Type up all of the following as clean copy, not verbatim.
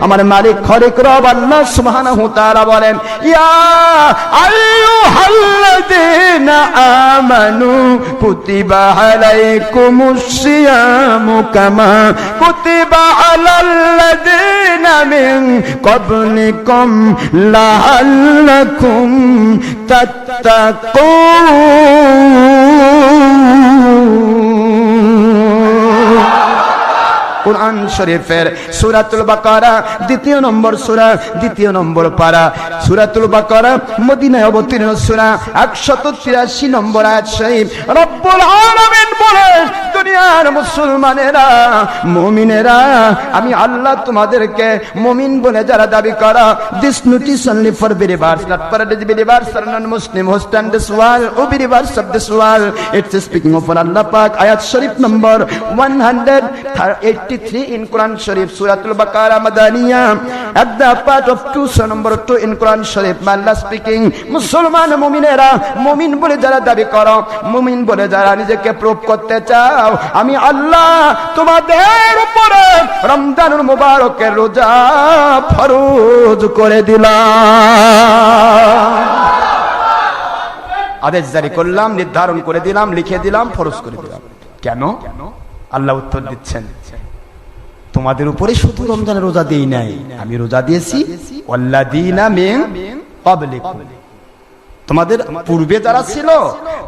আমার মালিক খলিক রব আল্লাহ সুবহানাহু ওয়া তাআলা বলেন, ইয়া আইয়ুহাল্লাযীনা আমানু কুতিবা আলাইকুমুস সিয়ামু কামা কুতিবা আলাল্লাযীনা মিন ক্বাবলিকুম লাআল্লাকুম কুরআন শরীফের সূরাতুল বাকারা দ্বিতীয় নম্বর সূরা, দ্বিতীয় নম্বর পারা, সূরাতুল বাকারা মদিনায় অবতীর্ণ সূরা, 183 নম্বর আয়াত শরীফ। রব্বুল আলামিন বলেন, দুনিয়ার মুসলমানেরা, মুমিনেরা, আমি আল্লাহ তোমাদেরকে মুমিন বলে যারা দাবি করা, this notice only for believers, not for believers or non-Muslim who stand this world, who believers of this world. It's speaking of Allah Pak, ayat Sharif number 183 in Quran Sharif, Suratul Baqarah Madaniyah, at the part of 2 number 2 in Quran Sharif. Allah speaking, মুসলমান মুমিনেরা, মুমিন বলে যারা দাবি করো, মুমিন বলে যারা নিজেকে প্রুভ করতে চাও, আমি আল্লাহ তোমাদের উপরে রমজানুল মুবারকের রোজা ফরজ করে দিলাম। আদেশ জারি করলাম, নির্ধারণ করে দিলাম, লিখে দিলাম, ফরজ করে দিলাম। কেন? আল্লাহ উত্তর দিচ্ছেন, তোমাদের উপরে শুধু রমজানের রোজা দেই নাই, আমি রোজা দিয়েছি ওয়াল্লাযীনা মিন ক্বাবলিকুম, তোমাদের পূর্বে যারা ছিল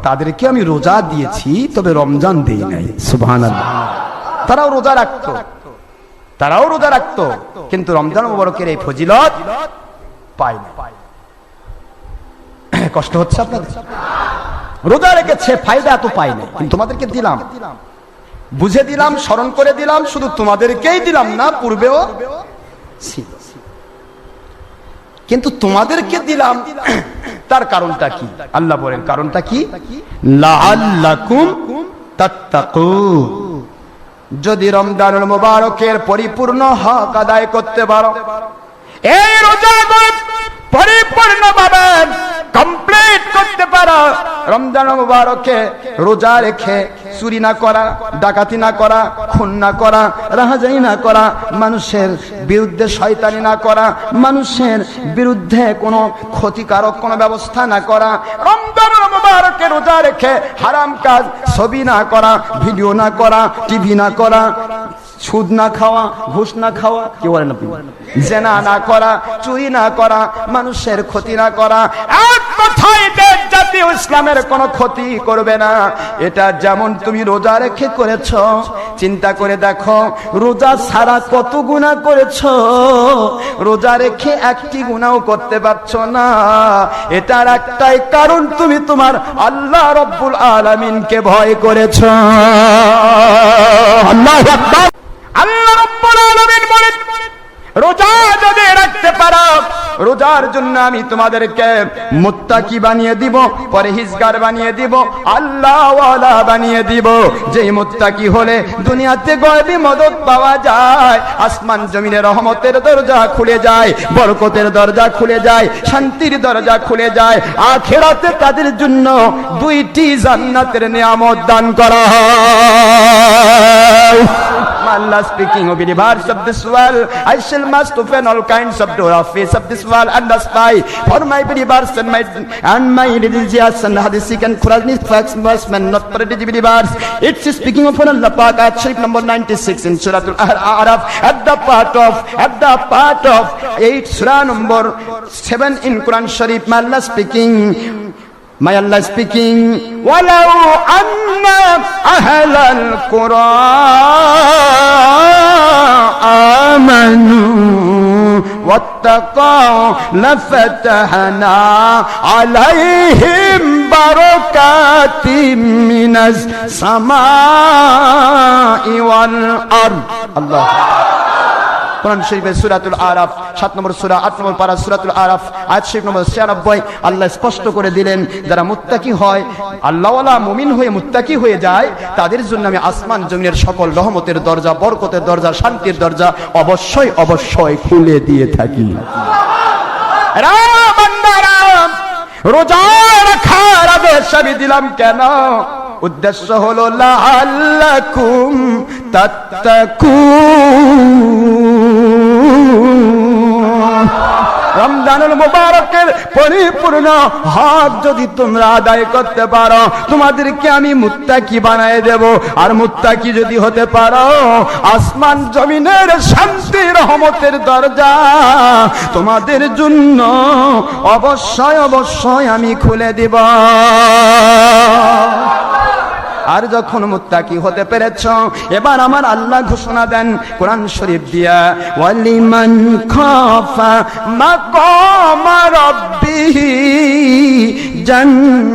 তাদেরকে আমি রোজা দিয়েছি, তবে রমজান দেই নাই। সুবহানাল্লাহ। তারাও রোজা রাখতো, তারাও রোজা রাখতো, কিন্তু রমজান মুবারকের এই ফজিলত পায় না। কষ্ট হচ্ছে আপনাদের? রোজা রেখেছে, ফায়দা তো পাই না, কিন্তু তোমাদেরকে দিলাম, বুঝে দিলাম, স্মরণ করে দিলাম, শুধু তোমাদেরকেই দিলাম না, পূর্বেও ছিল, কিন্তু তোমাদেরকে দিলাম। তার কারণটা কি? আল্লাহ বলেন, কারণটা কি? লাআল্লাকুম তাত্তাকুন, যদি রমজানুল মুবারকের পরিপূর্ণ হক আদায় করতে পারো, এই রোজাগুলো পরিপূর্ণভাবে কমপ্লিট করতে পারো, রমজান মুবারকে রোজা রেখে চুরি না করা, ডাকাতি না করা, খুন না করা, রাহাজানি না করা, মানুষের বিরুদ্ধে শয়তানি না করা, মানুষের বিরুদ্ধে কোনো ক্ষতিকারক কোনো ব্যবস্থা না করা, রমজান মুবারকে রোজা রেখে হারাম কাজ, ছবি না করা, ভিডিও না করা, টিভি না করা, সুদ না খাওয়া, ঘুষ না খাওয়া, কি বলেন আপনি, জেনা না করা, চুরি না করা, মানুষের ক্ষতি না করা, এক কথায় জাতীয় ইসলামের কোনো ক্ষতি করবে না। এটা যেমন তুমি রোজা রেখে করেছো, চিন্তা করে দেখো রোজা ছাড়া কত গুনাহ করেছো, রোজা রেখে একটি গুনাহও করতে পারছো না। এটার একটাই কারণ, তুমি তোমার আল্লাহ রব্বুল আলামিনকে ভয় করেছো। আল্লাহু আকবার। আল্লাহ রাব্বুল আলামিন বলেন, রোজা যদি রাখতে পারো, রোজার জন্য আমি তোমাদেরকে মুত্তাকি বানিয়ে দিব, পরহেজগার বানিয়ে দিব, আল্লাহওয়ালা বানিয়ে দিব। যেই মুত্তাকি হলে দুনিয়াতে গয়বি মদদ পাওয়া যায়, আসমান জমিনে রহমতের দরজা খুলে যায়, বরকতের দরজা খুলে যায়, শান্তির দরজা খুলে যায়, আখিরাতে তাদের জন্য 2টি জান্নাতের নিয়ামত দান করা হয়। Allah speaking of believers of this world, I shall must open all kinds of door of face of this world and the sky for my believers and my religious and hadithic and Quranic facts must man not for the believers. It's speaking of Allah Pak, ayat Sharif number 96 in Surah Al-Araf, at the part of 8 Surah number 7 in Quran Sharif. Allah speaking, my Allah speaking, walau anna ahlal Qur'an amanu wattaqaw lafatahna alayhim barakatim minas samai wal ard. Allah. কোরআন শরীফের সূরাতুল আরাফ 7 নম্বর সূরা 8 নম্বর পারা সূরাতুল আরাফ আয়াত শরীফ নম্বর 96 আল্লাহ স্পষ্ট করে দিলেন, যারা মুত্তাকি হয়, আল্লাহওয়ালা মুমিন হয়ে মুত্তাকি হয়ে যায়, তাদের জন্য আমি আসমান জমিনের সকল রহমতের দরজা, বরকতের দরজা, শান্তির দরজা অবশ্যই অবশ্যই খুলে দিয়ে থাকি। রোজা রাখার আদেশ আমি দিলাম কেন? উদ্দেশ্য হলো লাআল্লাকুম তাত্তাকুন, রমজানুল মুবারকের পরিপূর্ণ হক যদি তোমরা আদায় করতে পারো, তোমাদেরকে আমি মুত্তাকি বানায় দেব। আর মুত্তাকি যদি হতে পারো, আসমান জমিনের শান্তি রহমতের দরজা তোমাদের জন্য অবশ্যই অবশ্যই আমি খুলে দিব। আর যখন মুত্তাকি হতে পেরেছো, এবার আমার আল্লাহ ঘোষণা দেন কোরআন শরীফ দিয়া, ওয়ালিমান খাফা মাকামা রাব্বিহি জান্নাতান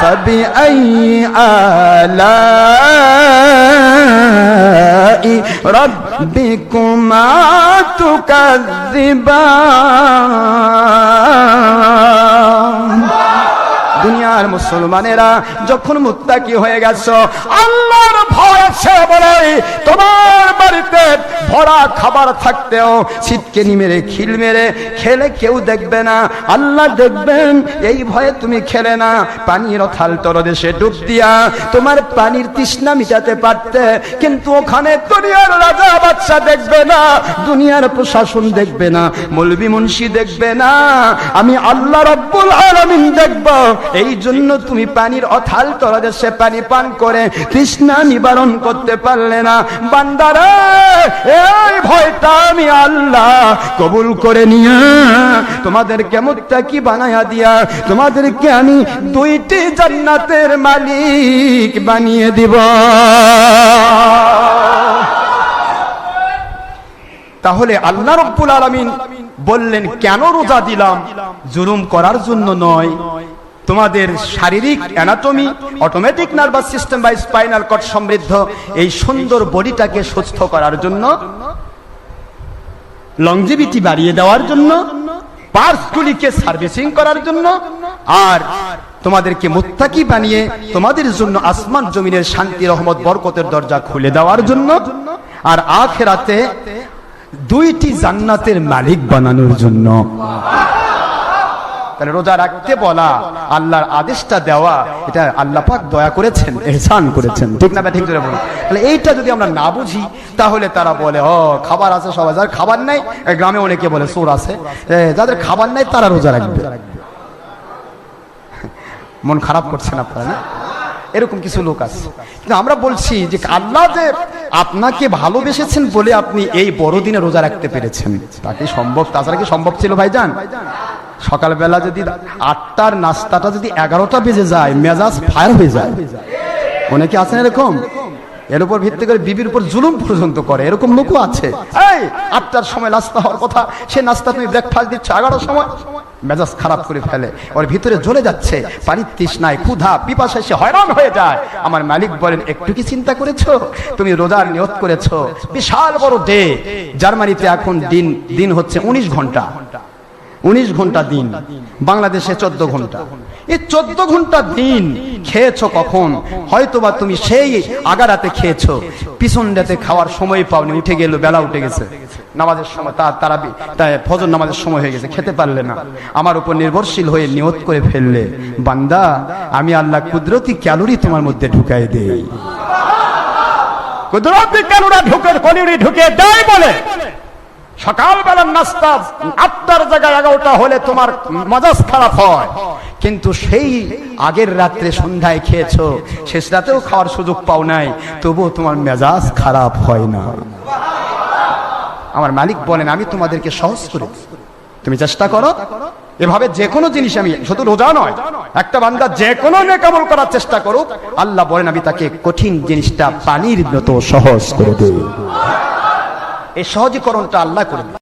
ফাবিআইয়ি আলাই রাব্বিকুমা তুকাযযিবান। দুনিয়ার মুসলমানেরা যখন মুত্তাকি হয়ে গেছো, আল্লাহর ভয় আছে বলে তোমার বাড়িতে ভরা খাবার থাকতেও ছিটকেনি মেরে খিল মেরে খেলে কেউ দেখবে না, আল্লাহ দেখবেন। এই ভয়ে তুমি খেলে না, পানির অথাল তলদেশে ডুব দিয়া তোমার পানির তৃষ্ণা মিটাতে পারতে, কিন্তু ওখানে দুনিয়ার রাজা বাদশা দেখবে না, দুনিয়ার প্রশাসন দেখবে না, মৌলবি মুন্সি দেখবে না, আমি আল্লাহ রাব্বুল আলামিন দেখব। এই জন্য তুমি পানির অথাল তলদেশে পানি পান করে তৃষ্ণা নিবারণ করতে পারলে না। বান্দারা, এই ভয়টা আমি আল্লাহ কবুল করে নিয়া তোমাদেরকে মুত্তাকি বানায়া দিয়া তোমাদেরকে আমি দুইটি জান্নাতের মালিক বানিয়ে দিব। তাহলে আল্লাহ রাব্বুল আলামিন বললেন, কেন রোজা দিলাম? জুলুম করার জন্য নয়, তোমাদের শারীরিক অ্যানাটমি, অটোমেটিক নার্ভাস সিস্টেম বা স্পাইনাল কর্ড সমৃদ্ধ এই সুন্দর বডিটাকে সুস্থ করার জন্য, লংজিভিটি বাড়িয়ে দেওয়ার জন্য, পার্টসগুলিকে সার্ভিসিং করার জন্য, আর তোমাদেরকে মুত্তাকি বানিয়ে তোমাদের জন্য আসমান জমিনের শান্তি রহমত বরকতের দরজা খুলে দেওয়ার জন্য, আর আখিরাতে দুইটি জান্নাতের মালিক বানানোর জন্য। তাহলে রোজা রাখতে বলা, আল্লাহর আদেশটা দেওয়া, এটা আল্লাহ পাক দয়া করেছেন, ইহসান করেছেন, ঠিক না? ঠিক করে বলুন। তাহলে এইটা যদি আমরা না বুঝি, তাহলে তারা বলে ও খাবার আছে সবাই, যার খাবার নাই, গ্রামে অনেকে বলে চোর আছে, যাদের খাবার নাই তারা রোজা রাখবে। মন খারাপ করছেন আপনারা না? এরকম কিছু লোক আছে। কিন্তু আমরা বলছি যে আল্লাহ যে আপনাকে ভালোবেসেছেন বলে আপনি এই বড়দিনে রোজা রাখতে পেরেছেন, তাকে সম্ভব, তাছাড়া কি সম্ভব ছিল ভাইজান? সকালবেলা যদি 8টার নাস্তাটা যদি 11টা বেজে যায়, মেজাজ ফায়ার হয়ে যায়। অনেকে আছেন এরকম, এর উপর ভিত্তি করে বিবির উপর জুলুম পর্যন্ত করে, এরকম লোকও আছে। এই 8টার সময় নাস্তা হওয়ার কথা, সে নাস্তা তুমি ব্রেকফাস্ট দিচ্ছ 11টার সময়, মেজাজ খারাপ করে ফেলে, ওর ভিতরে জ্বলে যাচ্ছে, পানির তৃষ্ণায় ক্ষুধা পিপাসায় সে হয়রান হয়ে যায়। আমার মালিক বলেন, একটু কি চিন্তা করেছো? তুমি রোজার নিয়ত করেছো, বিশাল বড় ডে। জার্মানিতে এখন দিন হচ্ছে 19 ঘন্টা, 19 ঘন্টা দিন, বাংলাদেশে 14 ঘন্টা। এই 14 ঘন্টা দিন খেয়েছো কখন? হয়তোবা তুমি সেই আগারাতে খেয়েছো, পিছন রাতে খাওয়ার সময় পাওনি, উঠে গেল, বেলা উঠে গেছে, নামাজের সময় তারাবি ফজর নামাজের সময় হয়ে গেছে, খেতে পারলে না। আমার উপর নির্ভরশীল হয়ে নিয়ত করে ফেললে, বান্দা আমি আল্লাহ কুদরতি ক্যালোরি তোমার মধ্যে ঢুকাই দেই, কুদরতি ক্যালোরি ঢুকে দেয় বলে সকালবেলার নাস্তা 8টার জায়গায় 11টা হলে তোমার মেজাজ খারাপ হয়, কিন্তু সেই আগের রাত্রে সন্ধ্যায় খেয়েছো, শেষ রাতেও খাওয়ার সুযোগ পাও নাই, তবুও তোমার মেজাজ খারাপ হয় না। আমার মালিক বলেন, আমি তোমাদেরকে সহজ করে দিই, তুমি চেষ্টা করো এভাবে। যে কোনো জিনিস, আমি শুধু রোজা নয়, একটা বান্দা যে কোনো নেক আমল করার চেষ্টা করুক, আল্লাহ বলেন আমি তাকে কঠিন জিনিসটা পানির মতো সহজ করে দেই। এই সহজীকরণটা আল্লাহ করে দেন।